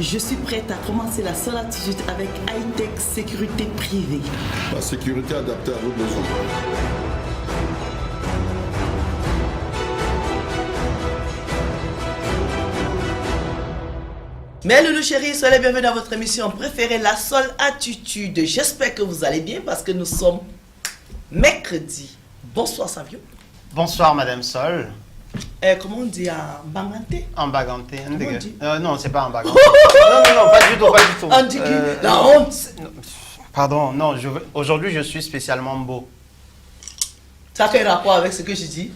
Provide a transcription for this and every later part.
Je suis prête à commencer la seule attitude avec high-tech sécurité privée. La sécurité adaptée à vos besoins. Mes loulous chéris, soyez les bienvenus dans votre émission préférée, La Seule Attitude. J'espère que vous allez bien parce que nous sommes mercredi. Bonsoir Savio. Bonsoir Madame Sol. Comment on dit en baganté? En baganté. Comment on dit? Non, c'est pas en baganté. non, pas du tout, pas du tout. On dit que la honte. Pardon, non, aujourd'hui je suis spécialement beau. Ça a quel rapport avec ce que je dis?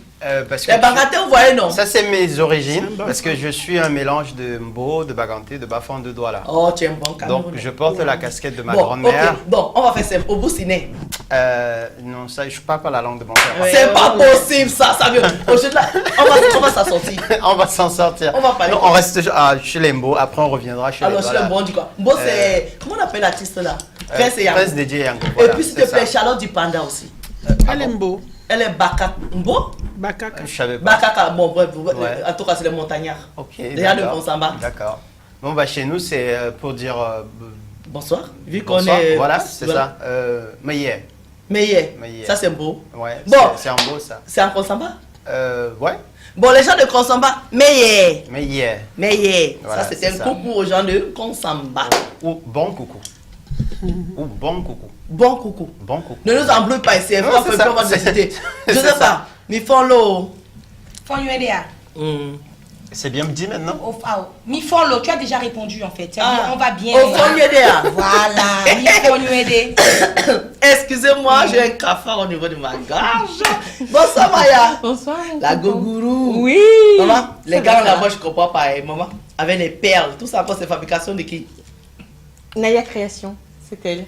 Parce que Les bagantés, vous voyez, non? ça c'est mes origines, parce que je suis un mélange de Mbo, de Baganté, de Bafon, de Douala. Oh, tu es un bon Camerounais. Donc je porte la casquette de ma Bon, grand-mère. ok. Bon, on va faire simple. Au bout, ciné. Non, ça, je parle pas la langue de mon père. Ouais. C'est pas possible, ça veut. Aujourd'hui, là, on va s'en sortir. On va s'en sortir. On va parler. Non, on reste chez les Mbo, après on reviendra chez Alors, les je Douala. suis un bon du quoi. Bon, c'est. Comment on appelle l'artiste là? Prince et Yango. Prince DJ Yango. Et Voilà, puis, s'il c'est te plaît, ça. Charlotte du Panda aussi. Elle est beau. Elle est Baka. Mbo? Bakaka. Je savais pas. Bakaka. Bon, bref, Ouais. en tout cas, c'est les montagnards. Ok. Déjà, le d'accord. Bonsamba. D'accord. Bon, bah, chez nous, c'est pour dire. Bonsoir. Vu qu'on Bonsoir. est. Voilà, c'est ça. Mais yeah. Mais Mais yeah. ça, c'est beau. Ouais. Bon. C'est un beau, ça. C'est en Konsamba? Ouais. Bon, les gens de Konsamba, mais Mais yeah. Voilà, ça, c'était un c'est ça. coucou aux gens de Konsamba. Ou bon coucou. Ou bon coucou. Bon coucou. Bon coucou. Ne nous embrouille pas ici, Non, on c'est fait ça, pas votre c'est- cité. Je c'est sais ça. pas, mais font l'eau. Fon UEDA. C'est bien dit maintenant? Mi fon l'eau, tu as déjà répondu en fait. Ah. On va bien. Au fond, UEDA. Voilà, mi fon UEDA. Excusez-moi, j'ai un cafard au niveau de ma gorge. Bonsoir Maya. Bonsoir. La gogourou. Oui. Maman, les Ça gars, va, on ça la va. voit, je comprends pas. Maman, avec les perles, tout ça, c'est fabrication de qui? Naya Création, c'est elle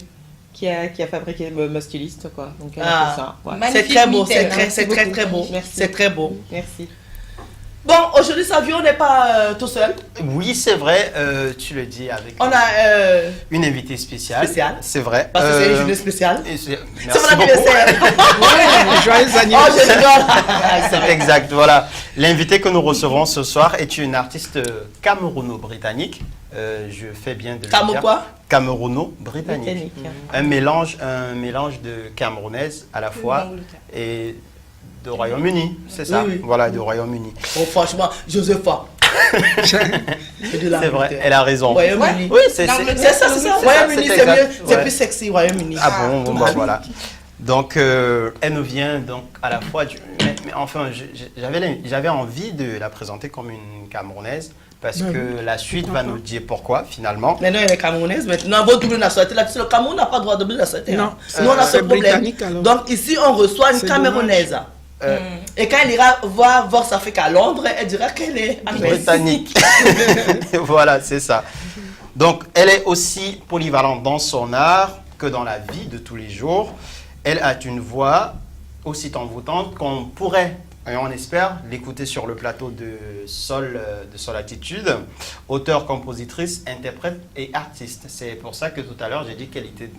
qui a fabriqué ma styliste quoi. Donc elle a Ah. fait ça. Ouais. Magnifique C'est très beau, c'est Mitaine, très, hein. c'est très, beaucoup. très beau. Merci. C'est très beau. Merci. Bon, aujourd'hui, Savio n'est pas tout seul. Oui, c'est vrai. Tu le dis avec On a. une invitée spéciale. Spéciale. C'est vrai. Parce que c'est une journée spéciale. et c'est- C'est Merci mon beaucoup. anniversaire. Joyeux Oh, anniversaire. je rigole. C'est exact, voilà. L'invité que nous recevons ce soir est une artiste camerouno-britannique. Je fais bien de le Camo dire. quoi? Camerouno-britannique. Britannique. Un mélange de camerounaise à la fois et de Royaume-Uni, c'est ça? Oui, oui. Voilà, de Royaume-Uni. Oh, franchement, Josepha. C'est C'est vrai, elle a raison. Royaume-Uni. Oui, c'est C'est ça, c'est ça. C'est Royaume-Uni, ça, c'est mieux. exact. C'est Ouais. plus sexy, Royaume-Uni. Ah bon, bon, bah, voilà. Donc, elle nous vient donc à la fois mais enfin, j'avais envie de la présenter comme une Camerounaise parce que la suite va nous dire pourquoi finalement. Maintenant, elle est camerounaise. Maintenant, votre double nationalité. Là, le Cameroun n'a pas le droit de double nationalité. Non, hein. Nous, on a ce c'est problème. britannique, alors. Donc, ici, on reçoit une C'est camerounaise. Et quand elle ira voir Vox Africa à Londres, elle dira qu'elle est anglaise. Britannique. Voilà, c'est ça. Donc, elle est aussi polyvalente dans son art que dans la vie de tous les jours. Elle a une voix aussi envoûtante qu'on pourrait, et on espère, l'écouter sur le plateau de Sol Attitude. Auteure, compositrice, interprète et artiste. C'est pour ça que tout à l'heure, j'ai dit qu'elle était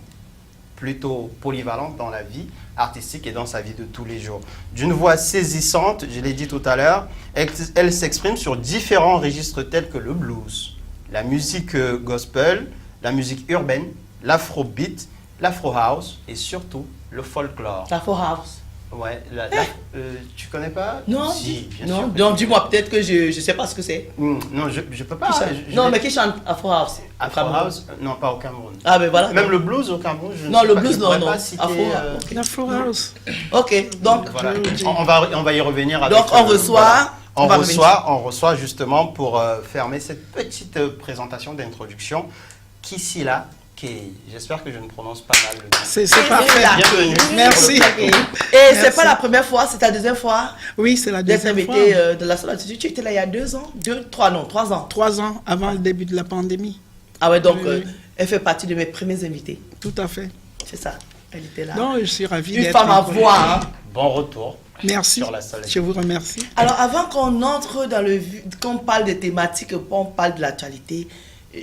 plutôt polyvalente dans la vie artistique et dans sa vie de tous les jours. D'une voix saisissante, je l'ai dit tout à l'heure, elle s'exprime sur différents registres tels que le blues, la musique gospel, la musique urbaine, l'afrobeat, l'afro house et surtout le folklore. La Four House. Ouais, tu connais pas? Non, Si, bien non. sûr. Donc, dis-moi peut-être que je ne sais pas ce que c'est. Non, je peux pas. Qui chante Non, mais qui chante Afro House? Afro Au Cameroun. house, non, pas au Cameroun. Ah, ben voilà. Même le blues au Cameroun, je ne Non, sais le pas, blues, je non, pourrais non. pas citer, Afro, La Florence. Ok, donc, Voilà. On va y revenir avec. donc on reçoit. voilà. on va revenir. On reçoit justement pour fermer cette petite présentation d'introduction. Kissila Kay. J'espère que je ne prononce pas mal le nom. C'est parfait. Bienvenue. Merci. Et c'est Merci. pas la première fois, c'est ta deuxième fois Oui, c'est la d'être deuxième fois. invité de la Seule Attitude. Tu étais là il y a 2 ans, 3 ans. 3 ans avant le début de la pandémie. Ah ouais, donc Oui. elle fait partie de mes premiers invités. Tout à fait. C'est ça, elle était là. Donc, je suis ravi Une d'être femme à encore- voix, hein. Bon retour. Merci. Sur la Seule Je vous remercie. Alors avant qu'on entre dans qu'on parle des thématiques, qu'on parle de l'actualité,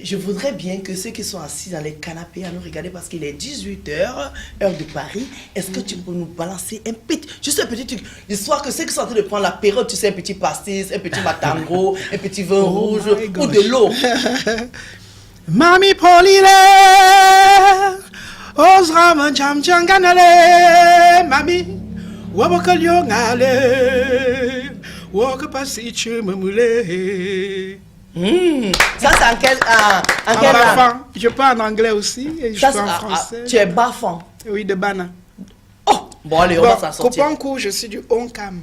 je voudrais bien que ceux qui sont assis dans les canapés à nous regarder parce qu'il est 18h, heure de Paris. Est-ce que tu peux nous balancer juste un petit truc, histoire que ceux qui sont en train de prendre l'apéro, tu sais, un petit pastis, un petit matango, un petit vin rouge my ou gosh. de l'eau. Mami Polile, Ozra Mancham Changanale, Mami, Wabakalongale, Wakapasichu Mamule. Ça, c'est en quelle En langue? bafan. Je parle en anglais aussi et je Ça, parle en c'est- français. tu es bafan. Oui, de Bana. Oh, bon, allez, on va s'en sortir. Copankou, je suis du Onkam.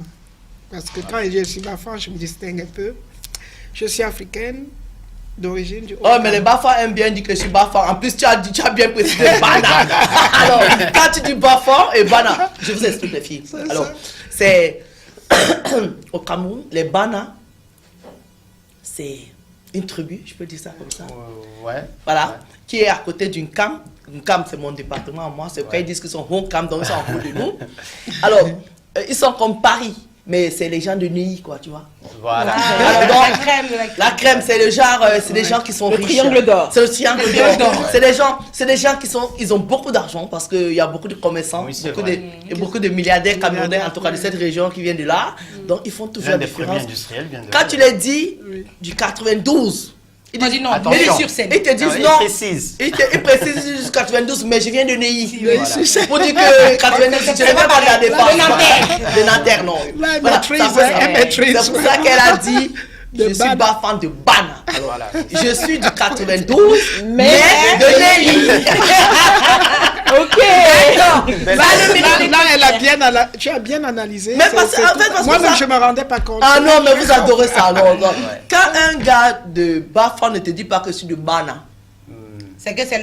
Parce que quand je suis bafan, je me distingue un peu. Je suis africaine, d'origine du Oh, Onkam. mais les bafans aiment bien dire que je suis bafan. En plus, tu as bien précisé banane. Alors, quand tu dis bafan et banane, je vous explique les filles. Alors, c'est au Cameroun, les banas, c'est une tribu, je peux dire ça comme ça. Ouais. Voilà, qui est à côté d'une cam. Une cam, c'est mon département, moi. C'est pourquoi ils disent qu'ils sont home cam, donc ils sont en haut de nous. Alors, ils sont comme Paris, mais c'est les gens de Neuilly, quoi, tu vois. Voilà. Alors, donc, La crème, la crème, c'est le genre, c'est des gens qui sont Le riches. triangle d'or. C'est le triangle Le triangle d'or. d'or. C'est des gens qui sont, ils ont beaucoup d'argent parce qu'il y a beaucoup de commerçants, Oui, c'est beaucoup vrai. de, et beaucoup de milliardaires camerounais, en tout cas de cette région qui viennent de là. Donc ils font toujours L'un la des premiers différence. industriels vient de Quand tu les dis du 92, Il m'a dit non, Attention. mais les sur scène. ils te disent il non. précise. Ils précisent juste 92, mais je viens de Neuilly. Voilà. Pour dire que 92, je ne vais pas de la défense. De Nanterre. De Nanterre, non. Ouais, Voilà, maîtrise, ça, hein, maîtrise. c'est pour ça qu'elle a dit De je suis Bana. bafan de Bana. Alors, Voilà. je suis du 92, mais de Neuilly. Ok. Là, elle a bien tu as bien analysé. Mais parce- en fait, parce que moi-même, ça- je me rendais pas compte. Ah non, mais vous adorez ça. Alors, quand un gars de Bafan ne te dit pas que je suis de Bana, C'est que c'est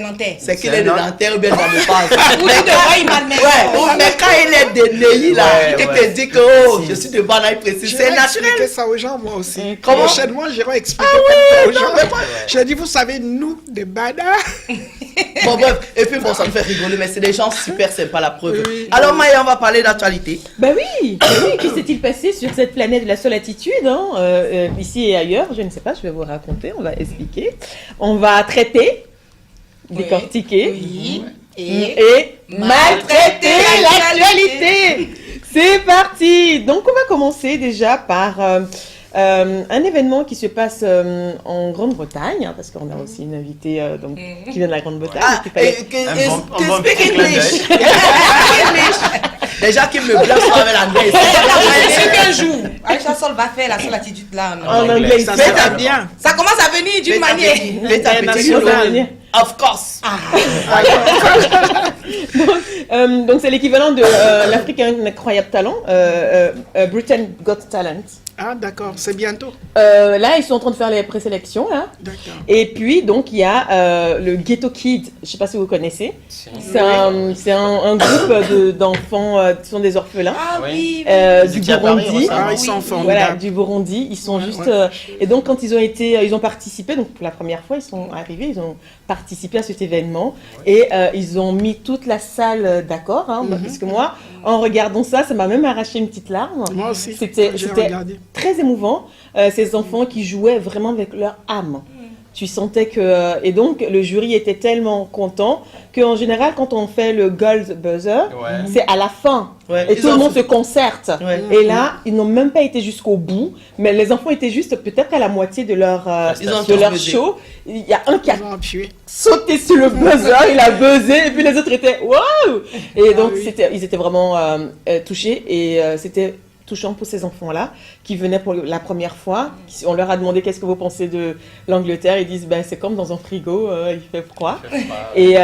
Nanterre. c'est qu'il C'est est de un- Nanterre ou bien de la défense. Ou tu devrais y malmettre. Ouais, mais quand il est de Neuilly, là, Ouais, il te ouais. dit que oh, je suis de Bana, il précise. C'est J'irai expliquer naturel. ça aux gens, moi aussi. Comment? Prochainement, j'irai expliquer aux gens. Je dis, vous savez, nous, des Bana. Bon, bref, et puis bon, ça me fait rigoler, mais c'est des gens super sympas, la preuve. Oui. Alors, Maya, on va parler d'actualité. Ben oui, que s'est-il passé sur cette planète de la solitude, hein, ici et ailleurs? Je ne sais pas, je vais vous raconter, on va expliquer. On va traiter, décortiquer Oui. et maltraiter l'actualité. C'est parti. Donc on va commencer déjà par un événement qui se passe en Grande-Bretagne, hein, parce qu'on a aussi une invitée donc, qui vient de la Grande-Bretagne. Ah, Il fallait- Un bon speak petit clin English. Déjà qui me blesse avec l'anglais. C'est qu'un jour, Aïcha Sol va faire la seule attitude là. non. En anglais, Ça ici. sera bien. Ça commence à venir d'une manière. International. Of course. Donc c'est l'équivalent de l'Africain Incroyable Talent, Britain Got Talent. Ah, d'accord, c'est bientôt. Là, ils sont en train de faire les présélections, là. D'accord. Et puis, donc, il y a le Ghetto Kid, je ne sais pas si vous connaissez. C'est un groupe d'enfants, qui sont des orphelins, Ah oui. Ils du étaient à Paris Burundi. récemment. Ah, ils sont Voilà, formidables. du Burundi, ils sont Ouais, juste... ouais. et donc, quand ils ont participé, donc pour la première fois, ils sont arrivés, ils ont participé à cet événement, et ils ont mis toute la salle d'accord, hein, parce que moi, en regardant ça, ça m'a même arraché une petite larme. Moi aussi. C'était J'ai regardé. très émouvant, ces enfants qui jouaient vraiment avec leur âme. Tu sentais que... et donc, le jury était tellement content qu'en général, quand on fait le Gold Buzzer, Ouais. c'est à la fin. Ouais, Et ils tout le ont monde fait- se concerte. Ouais. Et là, ils n'ont même pas été jusqu'au bout, mais les enfants étaient juste peut-être à la moitié de leur, Ils ont de leur tous buzzé. show. Il y a un qui a Ils ont appuyé. sauté sur le buzzer, il a buzzé, et puis les autres étaient waouh! Et donc, oui. ils étaient vraiment touchés, et c'était touchant pour ces enfants-là qui venaient pour la première fois. On leur a demandé qu'est-ce que vous pensez de l'Angleterre. Ils disent ben, c'est comme dans un frigo, il fait froid. Et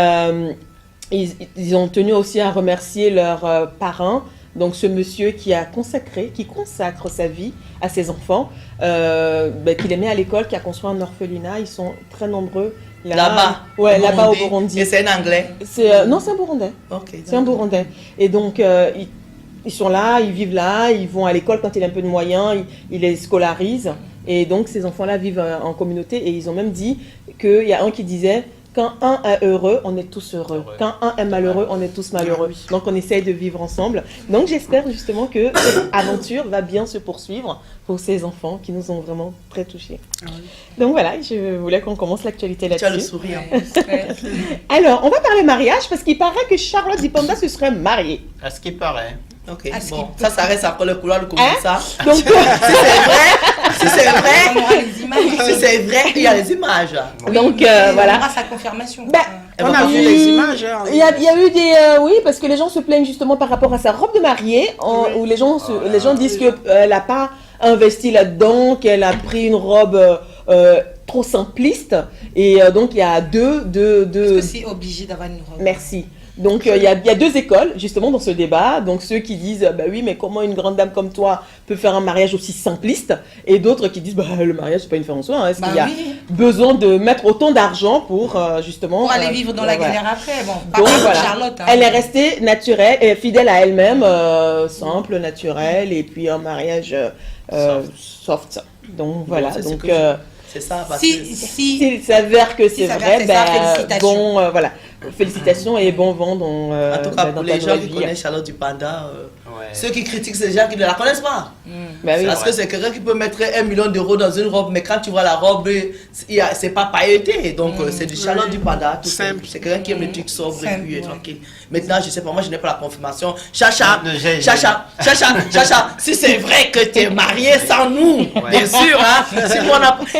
ils ont tenu aussi à remercier leur parrain, donc ce monsieur qui consacre sa vie à ses enfants, qu'il est mis à l'école, qui a construit un orphelinat. Ils sont très nombreux. Là-bas. Ouais, là-bas au Burundi. Et c'est un anglais. Non, c'est un Burundais. Ok. C'est un Burundais. Et donc, ils sont là, ils vivent là, ils vont à l'école quand il a un peu de moyens, ils les scolarisent. Et donc, ces enfants-là vivent en communauté. Et ils ont même dit qu'il y a un qui disait quand un est heureux, on est tous heureux. Quand un est malheureux, on est tous malheureux. Donc, on essaye de vivre ensemble. Donc, j'espère justement que cette aventure va bien se poursuivre pour ces enfants qui nous ont vraiment très touchés. Donc, voilà, je voulais qu'on commence l'actualité Tu as le là-dessus. sourire. Alors, on va parler mariage parce qu'il paraît que Charlotte Dipanda se serait mariée. À ce qui paraît. Ok, Ah, ce bon, qui- ça reste encore le couloir de Hein? ça. Donc, Si c'est vrai, Si c'est On vrai, aura les images. si c'est vrai, il y a les images. Donc, On voilà. aura sa confirmation. Ben, Elle On va a pas vu faire- les images. Hein. Il y a eu des... oui, parce que les gens se plaignent justement par rapport à sa robe de mariée, où les gens, les gens disent qu'elle n'a pas investi là-dedans, qu'elle a pris une robe trop simpliste. Et donc, il y a deux... Est-ce que c'est obligé d'avoir une robe? Merci. Donc, il y a deux écoles, justement, dans ce débat. Donc, ceux qui disent, bah oui, mais comment une grande dame comme toi peut faire un mariage aussi simpliste? Et d'autres qui disent, bah le mariage, c'est pas une fin en soi. Hein. Est-ce Bah qu'il y a oui. besoin de mettre autant d'argent pour, justement... Pour aller vivre dans la voilà. galère après. Bon, pas Donc, comme voilà. Charlotte. Hein. Elle est restée naturelle, et fidèle à elle-même, simple, naturelle, et puis un mariage soft. Donc, voilà. c'est ce Donc, que C'est ça, parce que... Si, s'il s'avère que c'est s'avère vrai, que c'est ça, félicitations. bon, voilà. Félicitations et bon vent dans, En tout cas, dans pour ta les gens nouvelle qui vie. connaissent Charlotte du Panda, Ouais. ceux qui critiquent, c'est les gens qui ne la connaissent pas. Bah oui. Parce que c'est quelqu'un qui peut mettre 1 million d'euros dans une robe, mais quand tu vois la robe, c'est pas pailleté. Donc, c'est du Charlotte du Panda. Tout Simple. simple. C'est quelqu'un qui aime les trucs sobres et Simple, puis ouais. tranquille. Maintenant, je sais pas, moi, je n'ai pas la confirmation. Chacha, Non, si c'est vrai que tu es marié sans nous, bien sûr, hein.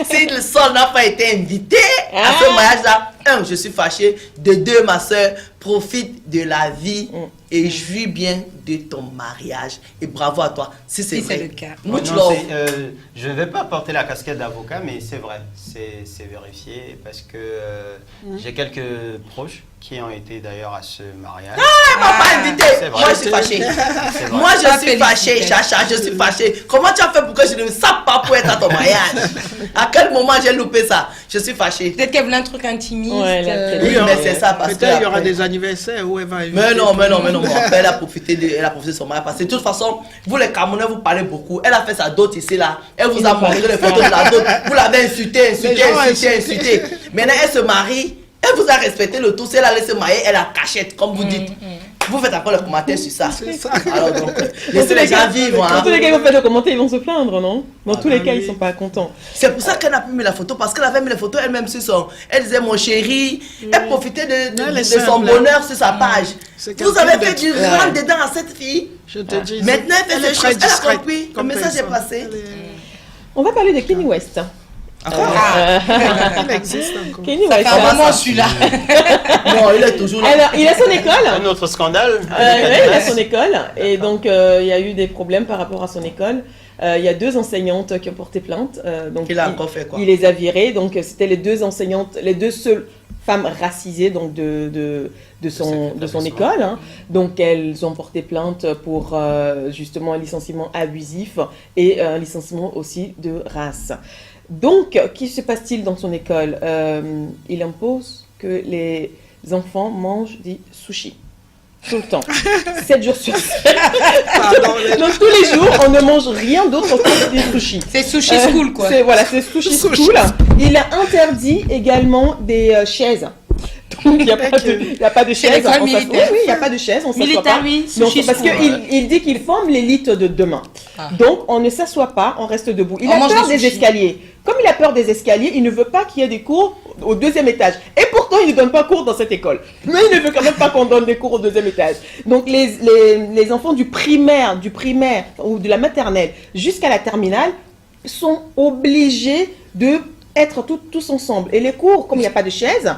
Si le sol n'a pas été invité à ce mariage-là, je suis fâché. De deux, ma soeur, profite de la vie et jouis bien de ton mariage. Et bravo à toi, si c'est Si vrai. c'est le cas. Ouais, Much non, love. je ne vais pas porter la casquette d'avocat, mais c'est vrai, c'est vérifié parce que j'ai quelques proches qui ont été d'ailleurs à ce mariage. Elle m'a pas invité. C'est vrai. Moi, je suis fâché. C'est vrai. Moi, je Pas suis fâché, félicité. Chacha, je suis fâché. Comment tu as fait pour que je ne sache pas pour être à ton mariage? À quel moment j'ai loupé ça? Je suis fâché. Peut-être qu'elle voulait un truc intimiste. Ouais, elle a peut-être- Oui, mais c'est ça, parce que Peut-être il y aura après- des anniversaires où elle va inviter. Mais non, bon, après, elle a profité de son mariage. Parce que de toute façon, vous les Camerounais, vous parlez beaucoup. Elle a fait sa dot ici, là. Elle vous Il a n'a montré pas les fait photos de la dot. Vous l'avez insulté. Les gens insultés. Maintenant, elle se marie. Elle vous a respecté le tout. Si elle allait se marier, elle a cachette, comme vous dites. Vous faites encore les commentaires sur ça. C'est ça. Alors donc, Dans laissez tous les les gens cas- vivre. Dans Hein. tous les cas, ils vont faire de commenter, ils vont se plaindre, non? Dans tous les bah cas, oui. ils sont pas contents. C'est pour ça qu'elle n'a plus mis la photo, parce qu'elle avait mis les photos elle-même sur son. Elle disait mon chéri, elle profitait Elle est de son simple, bonheur sur sa page. C'est Vous quelqu'un avez fait du d'expert. rentre dedans à cette fille. Je te dis. Maintenant, elle fait est ses très choses. Elle a discrète compris. Le comme message est personne. passé. Elle est- On va parler de Kanye West. Il existe encore. Kanye Ça West. fait un moment, celui-là. Non, il est toujours là. Alors, il a son école. Un autre scandale. Oui, il a son école. Et donc, il y a eu des problèmes par rapport à son école. Il y a 2 enseignantes qui ont porté plainte. Donc, Il a encore fait quoi? il les a virées. Donc, c'était les 2 enseignantes, les 2 seules femmes racisées donc de son école. Hein. Donc, elles ont porté plainte pour justement un licenciement abusif et un licenciement aussi de race. Donc, qu'y se passe-t-il dans son école? Il impose que les enfants mangent des sushis. Tout le temps. 7 jours sur 7. Pardon, Donc, tous les jours, on ne mange rien d'autre que des sushis. C'est sushi school, quoi. Voilà, c'est sushi school. Il a interdit également des chaises. Donc, il n'y a, pas de Chez chaises. l'école on s'assoit- militaire. Oui, il n'y a pas de chaises. On s'assoit Militaire, pas. oui, Donc, sushi parce school. qu'il dit qu'il forme l'élite de demain. Ah. Donc, on ne s'assoit pas, on reste debout. Il On a mange peur des des sushis. escaliers. Comme il a peur des escaliers, il ne veut pas qu'il y ait des cours au 2e étage. Et pourtant, il ne donne pas cours dans cette école. Mais il ne veut quand même pas qu'on donne des cours au 2e étage. Donc, les enfants du primaire ou de la maternelle jusqu'à la terminale sont obligés de être tous ensemble. Et les cours, comme il n'y a pas de chaise,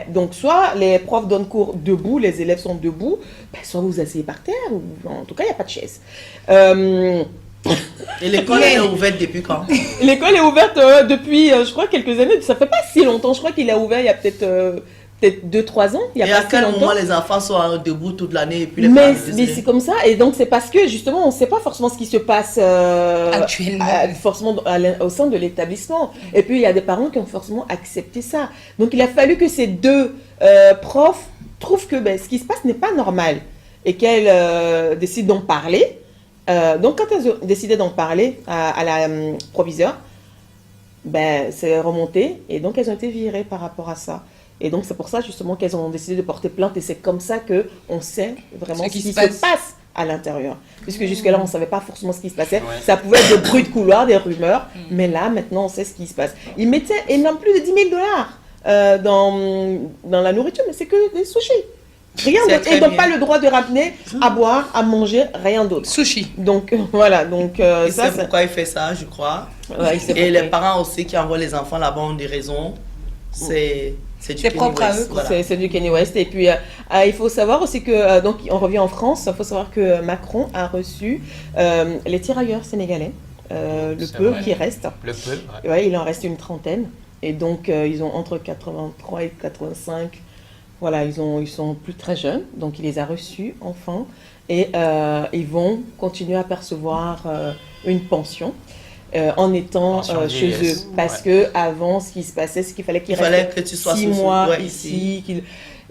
donc soit les profs donnent cours debout, les élèves sont debout, soit vous asseyez par terre, ou en tout cas, il n'y a pas de chaise. Et l'école est ouverte depuis quand? L'école est ouverte depuis, je crois, quelques années. Ça fait pas si longtemps. Je crois qu'il a ouvert il y a peut-être 2-3 ans. Il y a Et pas à si quel longtemps. moment les enfants sont debout toute l'année et puis les Mais, parents mais décédés? c'est comme ça, et donc c'est parce que justement on ne sait pas forcément ce qui se passe Actuellement. forcément au sein de l'établissement. Et puis il y a des parents qui ont forcément accepté ça. Donc il a fallu que ces 2 profs trouvent que ce qui se passe n'est pas normal et qu'elles décident d'en parler. Donc quand elles ont décidé d'en parler à la proviseure, c'est remonté et donc elles ont été virées par rapport à ça. Et donc c'est pour ça justement qu'elles ont décidé de porter plainte et c'est comme ça qu'on sait vraiment ce qui se passe à l'intérieur. Puisque jusque-là on ne savait pas forcément ce qui se passait. Ouais. Ça pouvait être des bruits de couloir, des rumeurs, mais là maintenant on sait ce qui se passe. Ils mettaient énormément plus de 10 000 $ dans la nourriture, mais c'est que des sushis. Rien C'est d'autre. très Ils n'ont bien. pas le droit de ramener à boire, à manger, rien d'autre. Sushi. Donc voilà, donc Il ça sait pourquoi il fait ça, je crois. Ouais, il s'est Et les porté. parents aussi qui envoient les enfants là-bas ont des raisons. C'est du C'est Kanye propre à West, eux, quoi. voilà. C'est du Kanye West. Et puis, il faut savoir aussi que, donc, on revient en France, il faut savoir que Macron a reçu les tirailleurs sénégalais, le C'est peu vrai. qui reste. Le peu, ouais. Ouais, il en reste une trentaine. Et donc, ils ont entre 83 et 85. Voilà, ils sont plus très jeunes. Donc, il les a reçus, enfin. Et ils vont continuer à percevoir une pension. En étant Pension chez eux. vieillesse. Parce que avant, ce qui se passait, c'est qu'il fallait qu'ils Il fallait restent que tu sois 6 sous- mois ouais, ici.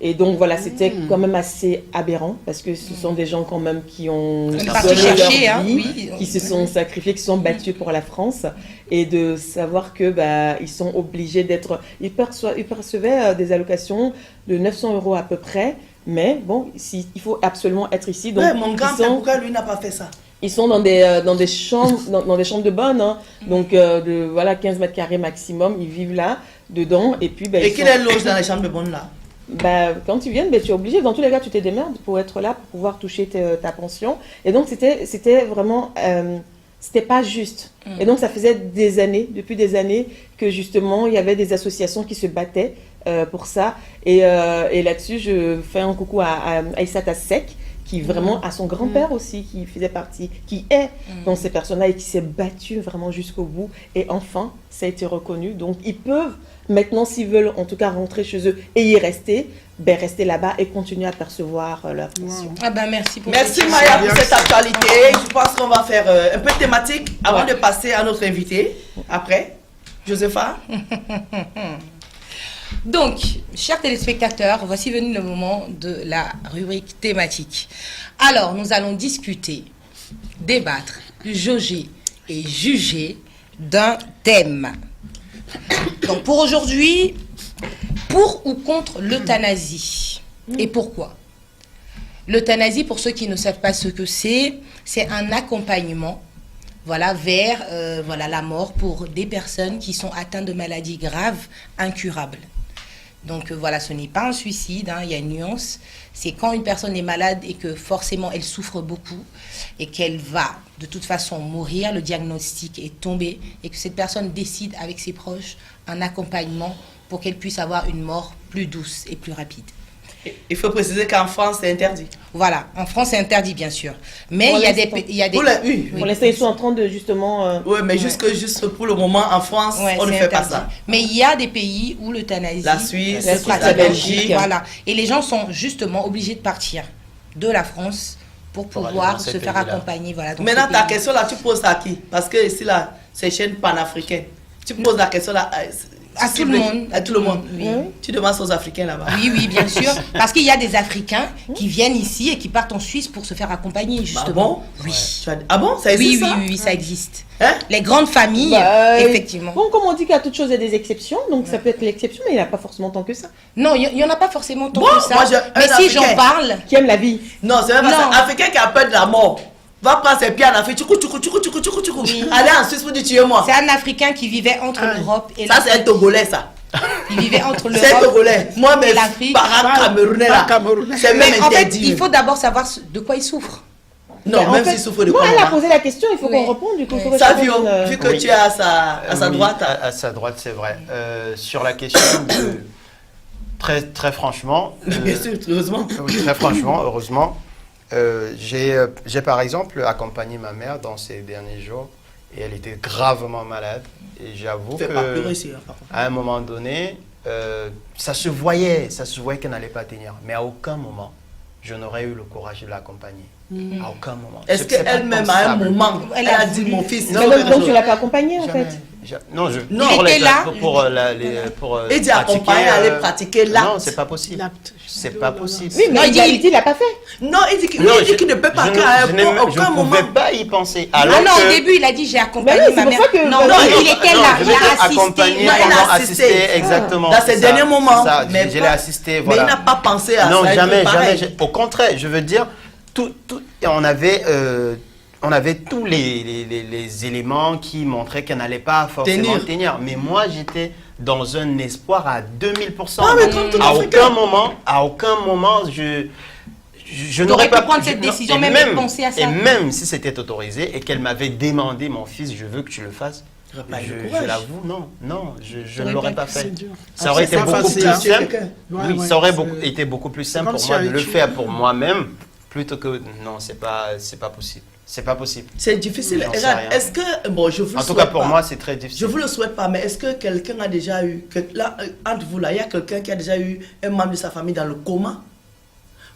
Et donc voilà, c'était quand même assez aberrant parce que ce sont des gens quand même qui ont On est donné parti leur chercher, hein, vie, oui. qui se sont sacrifiés, qui se sont battus pour la France, et de savoir que ils sont obligés d'être. Ils percevaient des allocations de 900 € à peu près, mais bon, il faut absolument être ici. Donc Ouais, mon grand, ils sont- pourquoi lui n'a pas fait ça? ils sont dans des chambres, dans des chambres de bonne, hein. Donc de voilà 15 mètres carrés maximum, ils vivent là, dedans, et puis Et ils qu'il sont- est loge dans les chambres de bonne là. quand tu viens, tu es obligé. Dans tous les cas, tu te démerdes pour être là, pour pouvoir toucher ta pension. Et donc, c'était vraiment... c'était pas juste. Et donc, ça faisait depuis des années, que justement, il y avait des associations qui se battaient pour ça. Et là-dessus, je fais un coucou à Aïssata Seck, qui vraiment a son grand-père aussi, qui faisait partie, qui est dans ces personnes-là et qui s'est battu vraiment jusqu'au bout. Et enfin, ça a été reconnu. Donc, ils peuvent maintenant, s'ils veulent, en tout cas, rentrer chez eux et y rester, rester là-bas et continuer à percevoir leur pension. Ah ben merci pour Merci cette Maya question. pour cette actualité. Je pense qu'on va faire un peu de thématique avant de passer à notre invité. Après, Josepha. Donc, chers téléspectateurs, voici venu le moment de la rubrique thématique. Alors, nous allons discuter, débattre, jauger et juger d'un thème. Donc, pour aujourd'hui, pour ou contre l'euthanasie. Et pourquoi? L'euthanasie, pour ceux qui ne savent pas ce que c'est un accompagnement, voilà, vers la mort pour des personnes qui sont atteintes de maladies graves, incurables. Donc voilà, ce n'est pas un suicide, hein, il y a une nuance. C'est quand une personne est malade et que forcément elle souffre beaucoup et qu'elle va de toute façon mourir, le diagnostic est tombé et que cette personne décide avec ses proches un accompagnement pour qu'elle puisse avoir une mort plus douce et plus rapide. Il faut préciser qu'en France, c'est interdit. Voilà, en France c'est interdit bien sûr. Mais Pour il y a l'instant. des... il y a des... Oui. Pour l'instant, ils sont en train de justement... Oui, mais juste pour le moment, en France, Ouais, on ne c'est fait pas interdit. ça. Mais il y a des pays où l'euthanasie La Suisse, se la pratique. la Belgique. Voilà. Et les gens sont justement obligés de partir de la France pour Pour aller pouvoir dans ces se faire pays-là. accompagner. Voilà, dans Maintenant, ces ta pays. question là, tu poses à qui? Parce que ici, là, c'est une chaîne panafricaine. Tu poses la question là À tout le monde. À tout le monde. Oui. Tu demandes aux Africains là-bas. Oui, bien sûr. Parce qu'il y a des Africains qui viennent ici et qui partent en Suisse pour se faire accompagner, justement. bon Oui. Ah bon? Ça Oui, existe oui, ça? oui, oui, ça existe. Hein? Les grandes familles, effectivement. Bon, comme on dit qu'à toute chose, il y a des exceptions. Donc, ça peut être l'exception, mais il n'y a pas forcément tant que ça. Non, il n'y en a pas forcément tant Bon, que ça. moi, Mais un si j'en Africain. parle, Qui aime la vie. Non, c'est même pas Non. ça. Africain qui a peur de la mort va prendre ses pieds en Afrique. Tchoukou. Aller en Suisse pour dire tuez-moi. c'est un Africain qui vivait entre l'Europe et Ça, c'est un l'Afrique. Togolais, ça. Il vivait entre C'est un l'Europe Togolais. Moi, mes et l'Afrique. parents camerounais là. Camerounais. C'est même Mais en fait, interdit. il faut d'abord savoir de quoi il souffre. Non, Mais en même fait, s'il souffre de moi, quoi. elle a maman. posé la question, il faut Oui. qu'on réponde. Du coup, il faut Oui. que je Savio, réponde, vu que Oui. tu es à sa Oui, droite. à sa droite, c'est vrai. Sur la question très franchement, Bien sûr, heureusement. oui, très franchement, heureusement, j'ai par exemple accompagné ma mère dans ces derniers jours et elle était gravement malade. Et j'avoue Fais pas pleurer ici, hein, par contre. à un moment donné, ça se voyait qu'elle n'allait pas tenir. Mais à aucun moment, je n'aurais eu le courage de l'accompagner. À aucun moment. Est-ce C'est pas qu'elle-même, à un pensable. moment, Elle elle a a dit voulu. mon fils, Non, il faut Mais faire donc, tu chose. l'as pas accompagné, en Jamais. fait. Non, Non. Il était là. pour Il dit accompagner, aller pratiquer l'acte. Non, c'est pas possible. L'acte. C'est pas possible. Oui, mais Non, il dit qu'il l'a pas fait. Non, il dit qu'il Non, il dit qu'il ne peut pas je qu'à je n'ai- aucun je ne moment. pouvais pas y penser. Ah Alors non, que- au début, il a dit j'ai accompagné Mais oui, c'est ma pour mère. ça que- Non, Non, il était non, là, je il veux dire a assisté. accompagner, Non, il a pendant assisté. assister, exactement. Dans ses c'est derniers ça, moments, c'est ça, mais je l'ai pas- assisté, Mais voilà. il n'a pas pensé à Non, ça. jamais, pareil. jamais. Au contraire, je veux dire, on avait tous les éléments qui montraient qu'elle n'allait pas forcément tenir. Mais moi, j'étais dans un espoir à 2000%. Ah, mais comme tout à Africain. aucun moment, je T'aurais n'aurais pu pas prendre cette non, décision, et même penser à ça. Et même si c'était autorisé et qu'elle m'avait demandé, mon fils, je veux que tu le fasses, J'aurais pas eu le Je courage. l'avoue, non, je ne Ouais, l'aurais pas C'est fait. dur. Ça aurait C'est été pas beaucoup facile, plus hein. simple. Ouais, Oui, ouais, ça aurait c'est- été beaucoup plus simple comme pour si moi de avec le tu- faire pour moi-même plutôt que non, c'est pas possible. C'est pas possible. C'est difficile. J'en sais Regarde, rien. est-ce que, bon, je vous En le tout cas, souhaite pour pas. moi, c'est très Je difficile. vous le souhaite pas, mais est-ce que quelqu'un a déjà eu, là, entre vous là, il y a quelqu'un qui a déjà eu un membre de sa famille dans le coma,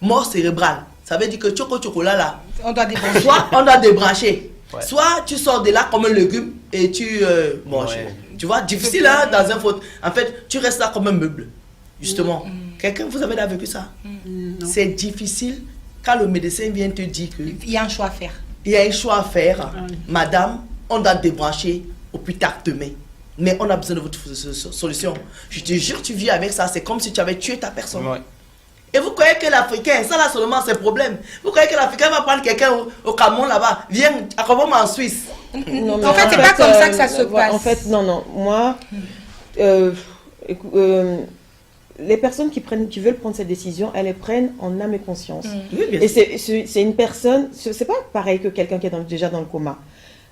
mort cérébrale. Ça veut dire que chocolat là, On doit débrancher. soit on doit débrancher, Ouais. soit tu sors de là comme un légume et tu, bon, Ouais. tu vois, difficile hein, dans un faute. En fait, tu restes là comme un meuble, justement. Quelqu'un, vous avez déjà vécu ça? Non. C'est difficile quand le médecin vient te dire que Il y a un choix à faire. il y a un choix à faire. Oui. Madame, on doit débrancher au plus tard demain. Mais on a besoin de votre solution. Je te jure, tu vis avec ça. C'est comme si tu avais tué ta personne. Ouais. Et vous croyez que l'Africain, ça là seulement c'est problème. Vous croyez que l'Africain va prendre quelqu'un au Cameroun là-bas, viens, accompagne en Suisse. Non, mais En fait, c'est pas comme ça que ça se passe. En fait, non. Moi, les personnes qui veulent prendre cette décision, elles les prennent en âme et conscience. Oui, bien Et sûr. c'est une personne, c'est pas pareil que quelqu'un qui est déjà dans le coma.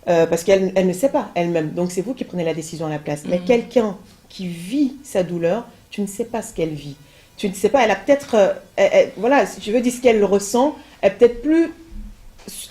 Parce qu'elle ne sait pas elle-même. Donc c'est vous qui prenez la décision à la place. Mais quelqu'un qui vit sa douleur, tu ne sais pas ce qu'elle vit. Tu ne sais pas, elle a peut-être, voilà, si tu veux dire ce qu'elle ressent, elle est peut-être plus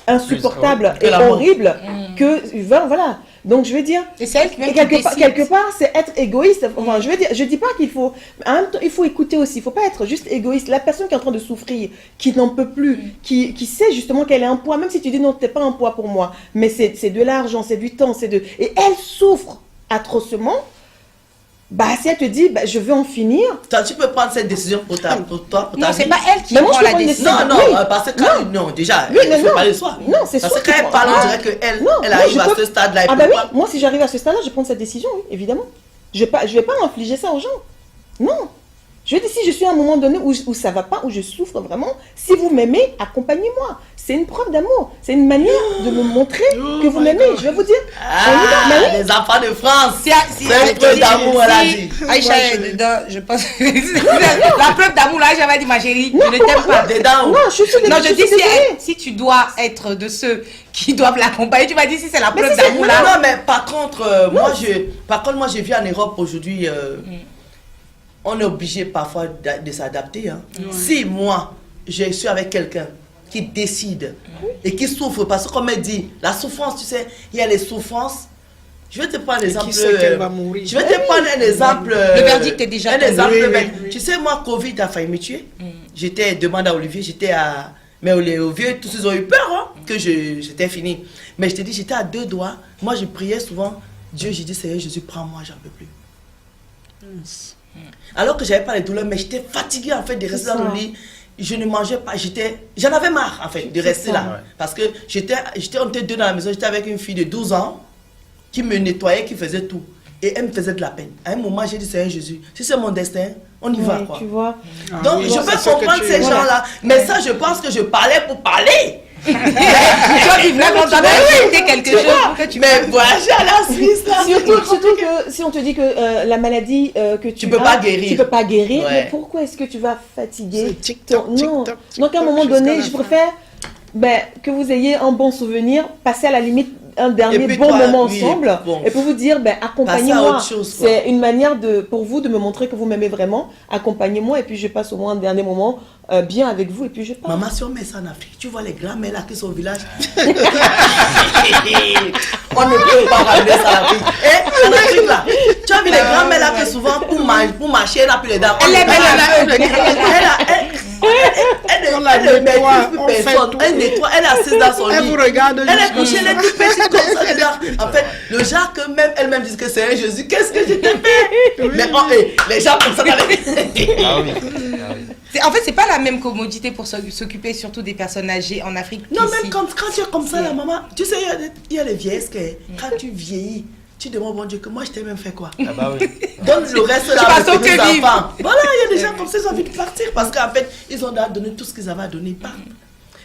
insupportable Que et la mort. horrible que, voilà. Donc je veux dire, Et c'est elle qui et même quelque part, c'est être égoïste. Enfin, je veux dire, je dis pas qu'il faut. En même temps, il faut écouter aussi. Il faut pas être juste égoïste. La personne qui est en train de souffrir, qui n'en peut plus, qui sait justement qu'elle est un poids, même si tu dis non, t'es pas un poids pour moi, mais c'est de l'argent, c'est du temps, et elle souffre atrocement. Bah, si elle te dit, bah, je veux en finir. Toi, tu peux prendre cette décision pour toi, pour ta Non, c'est vie. pas elle qui Mais moi, prend je la prends une décision. Non, non, Oui. parce que quand, non, déjà, Oui, il mais faut non. parler de soi. Non, c'est Parce sûr que quand qu'il elle faut- parle, on Ah. dirait qu'elle Non, elle moi, arrive je à peux- ce stade-là. elle Ah peut bah oui, pas- moi si j'arrive à ce stade-là, je prends cette décision, oui, évidemment. Je vais pas infliger ça aux gens. Non. Je dis, si je suis à un moment donné où ça va pas, où je souffre vraiment, si vous m'aimez, accompagnez-moi. C'est une preuve d'amour. C'est une manière de me montrer que vous m'aimez. Je vais vous dire. on y va. Mais oui. Ah, les enfants de France. Si, C'est un preuve d'amour, elle a dit. Aïcha est dedans, je pense. La preuve d'amour, là, j'avais dit, ma chérie, Non, je ne t'aime pas. Dedans. Non, je suis Non, je dis, désolée. si tu dois être de ceux qui doivent l'accompagner, tu m'as dit si c'est la Mais preuve si c'est- d'amour, Non, là. non, mais par contre, moi, je vis en Europe aujourd'hui. On est obligé parfois de s'adapter. Hein. Si moi, je suis avec quelqu'un qui décide et qui souffre, parce que comme elle dit, la souffrance, tu sais, il y a les souffrances. Je vais te prendre un exemple. Qui sait qu'elle va mourir? Je vais te prendre un exemple. Le verdict est déjà un tombé. exemple. Oui, bête. oui. Tu sais, moi, Covid a failli me tuer. J'étais, demande à Olivier, j'étais à. Mais au vieux, tous ils ont eu peur hein, que j'étais fini. Mais je te dis, j'étais à 2 doigts. Moi, je priais souvent. Dieu, j'ai dit, Seigneur Jésus, prends-moi, j'en peux plus. Alors que j'avais pas les douleurs, mais j'étais fatiguée en fait de rester C'est dans le ça. lit. Je ne mangeais pas, j'en avais marre en fait de rester ça. là. Ouais. Parce que on était deux dans la maison, j'étais avec une fille de 12 ans qui me nettoyait, qui faisait tout. Et elle me faisait de la peine. À un moment, j'ai dit, Seigneur Jésus, si c'est mon destin, on y va Ouais, quoi. tu vois. Donc oui, je c'est peux ce que comprendre tu- ces voilà. gens-là. Mais ça, je pense que je parlais pour parler. Tu vois, vivre là, on t'avait inventé quelque chose pour que tu Mais voyager à la Suisse là. Surtout que si on te dit que la maladie que tu peux as, pas guérir. tu peux pas guérir, Ouais. mais pourquoi est-ce que tu vas fatiguer C'est TikTok, Non. TikTok, Donc à un moment jusqu'à donné, la je fin. préfère que vous ayez un bon souvenir, passer à la limite un dernier puis bon toi, moment oui, ensemble, bon. et pour vous dire, accompagnez-moi. autre chose, quoi. C'est une manière pour vous de me montrer que vous m'aimez vraiment. Accompagnez-moi, et puis je passe au moins un dernier moment bien avec vous, et puis je pars. Maman, si on met ça en Afrique, tu vois les grands-mères là qui sont au village. On ne peut pas ramener ça en Afrique. Et en Afrique là, tu as vu les grands-mères là qui souvent pour marcher, elle n'a plus les dents. Elle ne maîtrise plus On fait personne. tout. Elle nettoie, elle est assise dans son Elle lit. vous regarde Elle est jusqu'au couchée, elle est toute petite comme ça dedans. En fait, le genre que même elle-même dit que c'est un Jésus, qu'est-ce que je t'ai fait? Mais les gens comme ça, avec... Ah oui. En fait, c'est pas la même commodité pour s'occuper surtout des personnes âgées en Afrique. Non, qu'ici. même quand tu es comme ça, la maman, tu sais, il y a les vieilles que quand tu vieillis, tu demandes, bon Dieu, que moi je t'ai même fait quoi? Ah bah oui. Donne le reste là vas à tes sauter enfants. Voilà, il y a des gens comme ça, ils ont envie de partir parce qu'en fait, ils ont donné tout ce qu'ils avaient à donner, ils partent.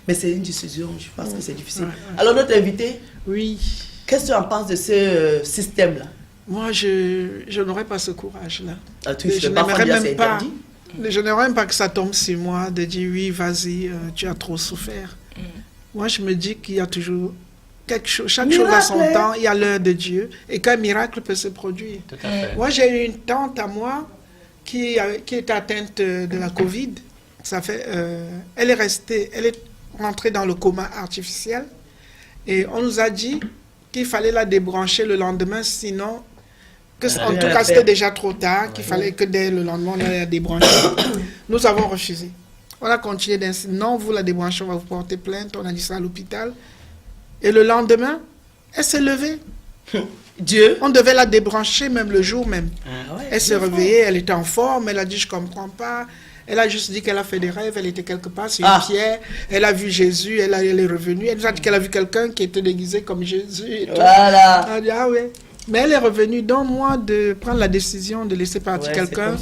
Mais c'est une décision, je pense que c'est difficile. Alors, notre invité, Oui. qu'est-ce que tu en penses de ce système-là? Moi, je n'aurais pas ce courage-là. Ah, tu Je fais pas n'aimerais dire c'est même pas. interdit? Je n'aimerais même pas que ça tombe sur moi de dire oui, vas-y, tu as trop souffert. Moi, je me dis qu'il y a toujours chaque chose à son temps, il y a l'heure de Dieu, et qu'un miracle peut se produire. Tout à fait. Moi, j'ai eu une tante à moi qui est atteinte de la Covid. Elle est rentrée dans le coma artificiel, et on nous a dit qu'il fallait la débrancher le lendemain, sinon, en tout cas, c'était déjà trop tard, qu'il fallait que dès le lendemain, on allait la débrancher. Nous avons refusé. On a continué d'insister. Non, vous la débranchez, on va vous porter plainte. On a dit ça à l'hôpital. Et le lendemain, elle s'est levée. Dieu. On devait la débrancher même le jour même. Ah ouais, Elle s'est réveillée, elle était en forme, elle a dit je comprends pas. Elle a juste dit qu'elle a fait des rêves, elle était quelque part sur une pierre, elle a vu Jésus, elle est revenue. Elle nous a dit qu'elle a vu quelqu'un qui était déguisé comme Jésus. Et tout. Voilà. Elle a dit ah ouais. Mais elle est revenue dans moi de prendre la décision de laisser partir quelqu'un.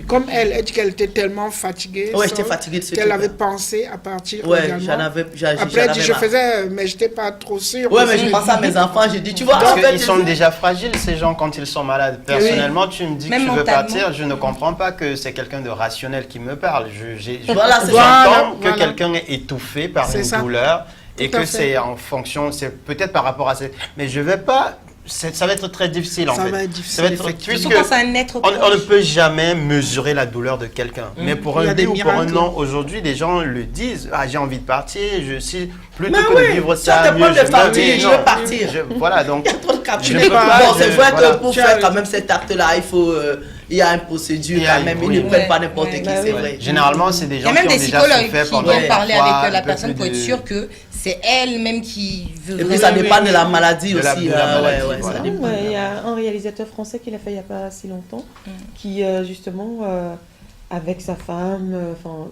Comme elle dit qu'elle était tellement fatiguée. Ouais, j'étais fatiguée de ce qu'elle avait pensé à partir ouais, également. Après, elle dit, je faisais, mais je n'étais pas trop sûre. Ouais, mais je pensais à mes enfants, j'ai dit, tu vois. Parce qu'ils sont déjà fragiles, ces gens, quand ils sont malades. Personnellement, tu me dis que tu veux partir, je ne comprends pas que c'est quelqu'un de rationnel qui me parle. J'entends que quelqu'un est étouffé par une douleur et que c'est en fonction, c'est peut-être par rapport à cette... Mais je ne vais pas... Ça va être très difficile en fait. Ça va être puisque on ne peut jamais mesurer la douleur de quelqu'un. Mais pour un oui ou pour un non, aujourd'hui, les gens le disent. Ah, j'ai envie de partir. Plutôt que de vivre ça, mieux je veux partir. Voilà, donc. C'est vrai que pour faire quand même cet acte-là, il y a une procédure quand même. Ils ne prennent pas n'importe qui, c'est vrai. Généralement, c'est des gens qui ont déjà souffert pendant. Il y a même des psychologues qui viennent parler avec la personne pour être sûr que c'est elle-même qui veut. Et puis ça dépend de la maladie aussi. Il y a un réalisateur français qui l'a fait il n'y a pas si longtemps, qui justement, avec sa femme,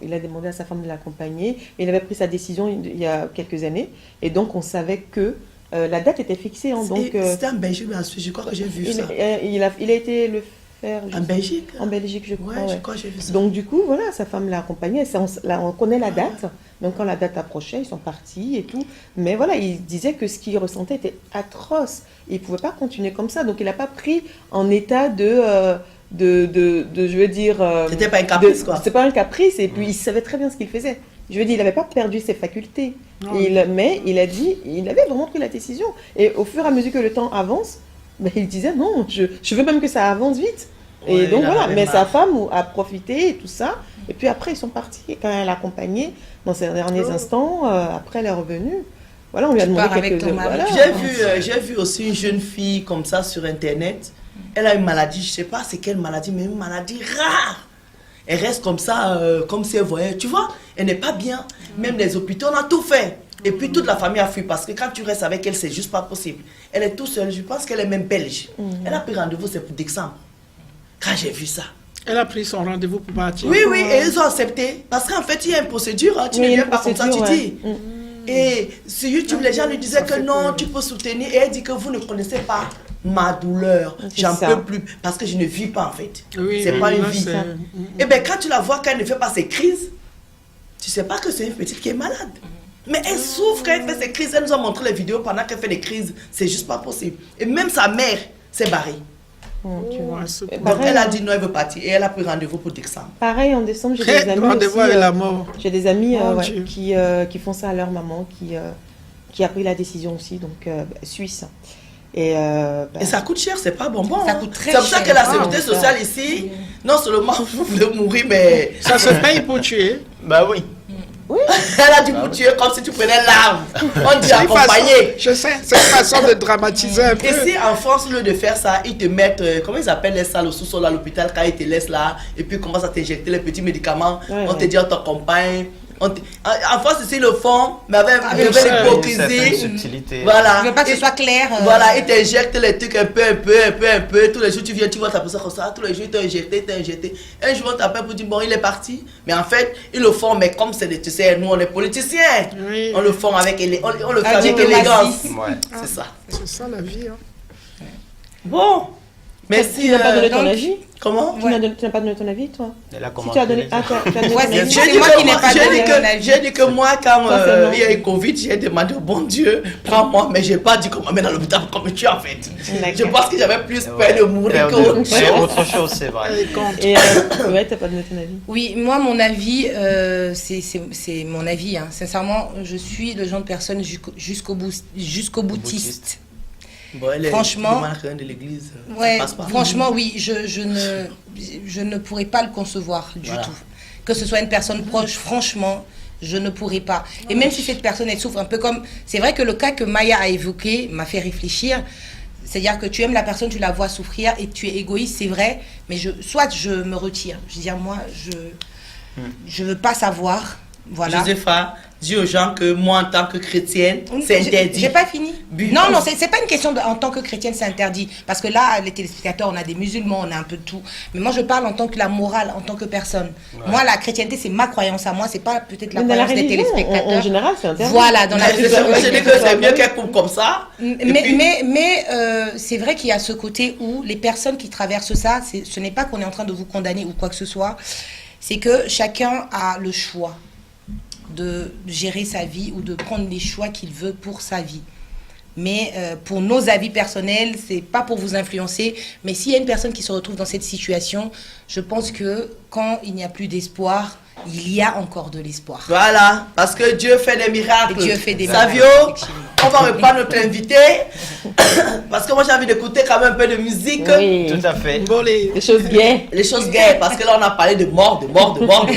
il a demandé à sa femme de l'accompagner. Il avait pris sa décision il y a quelques années. Et donc on savait que la date était fixée. C'était en Belgique, je crois que j'ai vu ça. Il a été le faire. En Belgique? En Belgique, je crois. Ouais, je crois que j'ai vu ça. Donc du coup, voilà, sa femme l'a accompagné. On connaît la date. Donc quand la date approchait, ils sont partis et tout. Mais voilà, il disait que ce qu'il ressentait était atroce. Il ne pouvait pas continuer comme ça. Donc il n'a pas pris en état je veux dire... C'était pas un caprice, quoi. C'était pas un caprice. Et puis il savait très bien ce qu'il faisait. Je veux dire, il n'avait pas perdu ses facultés. Mais il a dit, il avait vraiment pris la décision. Et au fur et à mesure que le temps avance, il disait non, je veux même que ça avance vite. Et donc voilà, mais sa femme a profité et tout ça. Et puis après, ils sont partis. Et quand elle l'a accompagnée dans ses derniers instants, après elle est revenue. Voilà, on lui a demandé quelques heures. Voilà. J'ai vu aussi une jeune fille comme ça sur Internet. Elle a une maladie, je ne sais pas c'est quelle maladie, mais une maladie rare. Elle reste comme ça, comme si elle voyait. Tu vois, elle n'est pas bien. Même les hôpitaux, on a tout fait. Et puis toute la famille a fui parce que quand tu restes avec elle, c'est juste pas possible. Elle est toute seule, je pense qu'elle est même belge. Elle a pris rendez-vous, c'est pour décembre. Quand j'ai vu ça. Elle a pris son rendez-vous pour partir. Oui, et ils ont accepté. Parce qu'en fait, il y a une procédure. Tu ne viens pas comme ça, tu dis. Et sur YouTube, les gens lui disaient que non, tu peux soutenir. Et elle dit que vous ne connaissez pas ma douleur. J'en peux plus. Parce que je ne vis pas en fait. C'est pas une vie. Et bien quand tu la vois, quand elle ne fait pas ses crises, tu ne sais pas que c'est une petite qui est malade. Mais elle souffre quand elle fait ses crises. Elle nous a montré les vidéos pendant qu'elle fait des crises. C'est juste pas possible. Et même sa mère s'est barrée. Tu vois. Donc elle a dit non, elle veut partir. Et elle a pris rendez-vous pour décembre. Pareil, en décembre, j'ai des amis aussi, j'ai des amis qui font ça à leur maman, qui a pris la décision aussi, donc suisse. Et ça coûte cher, c'est pas bonbon. Ça coûte très cher. C'est pour ça que la sécurité sociale ici, non seulement vous voulez mourir, mais... Ça se paye pour tuer. Bah oui. Oui. Elle a dit pour tuer comme si tu prenais l'arme. On dit accompagner. Je sais, c'est une façon de dramatiser un peu. Ici en France, au lieu de faire ça, ils te mettent, comment ils appellent les salles au sous-sol à l'hôpital quand ils te laissent là, et puis ils commencent à t'injecter les petits médicaments. On te dit on t'accompagne. En France, ici, le font, mais avec l'hypocrisie. Voilà. Tu veux pas que ce soit clair. Voilà, ils t'injectent les trucs un peu. Tous les jours, tu viens, tu vois ta personne comme ça. Tous les jours, ils t'ont injecté. Un jour, on t'appelle pour dire, bon, il est parti. Mais en fait, ils le font, mais comme c'est des, tu sais, nous, on est politiciens. Oui. On le fait avec élégance. Ouais. C'est ça. C'est ça la vie. Hein. Bon. Mais Tu si... n'as pas donné ton donc- avis? Comment? Tu n'as pas donné ton avis, toi? Elle a Si commenté tu as donné... les Ah, tu as donné Ouais, ton c'est avis? sûr. J'ai dit moi que qui n'ai pas donné mon avis. j'ai dit que moi, quand Ça, c'est non. il y a eu Covid, j'ai demandé au bon Dieu, prends-moi, mais j'ai pas dit qu'on m'amène à l'hôpital pour qu'on me tue en fait. D'accord. Je pense que j'avais plus peur de mourir C'est qu'autre c'est chose. autre chose, c'est vrai. Et ouais, t'as pas donné ton avis. Oui, moi, mon avis, c'est mon avis. Hein. Sincèrement, je suis le genre de personne jusqu'au boutiste. Bon, elle est Franchement- de l'église. Ouais, ça passe pas. franchement, oui, je ne pourrais pas le concevoir du Voilà. tout. Que ce soit une personne proche, franchement, je ne pourrais pas. Et même si cette personne, elle souffre un peu comme... C'est vrai que le cas que Maya a évoqué m'a fait réfléchir. C'est-à-dire que tu aimes la personne, tu la vois souffrir et tu es égoïste, c'est vrai, mais soit je me retire. Je veux dire, moi, je veux pas savoir. Voilà. Josépha, dis aux gens que moi, en tant que chrétienne, c'est interdit. J'ai pas fini. Bu- Non, c'est pas une question en tant que chrétienne, c'est interdit. Parce que là, les téléspectateurs, on a des musulmans, on a un peu de tout. Mais moi, je parle en tant que la morale, en tant que personne. Moi, la chrétienté, c'est ma croyance à moi, c'est pas peut-être la Mais dans la croyance des religion, téléspectateurs. en général, c'est interdit. Voilà, dans la Je dis que c'est mieux qu'elle coupe comme ça. Mais c'est vrai qu'il y a ce côté où les personnes qui traversent ça, ce n'est pas qu'on est en train de vous condamner ou quoi que ce soit, c'est que chacun a le choix de gérer sa vie ou de prendre les choix qu'il veut pour sa vie. Mais pour nos avis personnels, c'est pas pour vous influencer, mais s'il y a une personne qui se retrouve dans cette situation, je pense que quand il n'y a plus d'espoir, il y a encore de l'espoir. Voilà, parce que Dieu fait des miracles. Et Dieu fait des Savio, miracles, effectivement. on va reprendre notre invité. Parce que moi, j'ai envie d'écouter quand même un peu de musique. Oui. Tout à fait. Bon, Des choses gaies. Les choses gaies, parce que là, on a parlé de mort, de mort, de mort.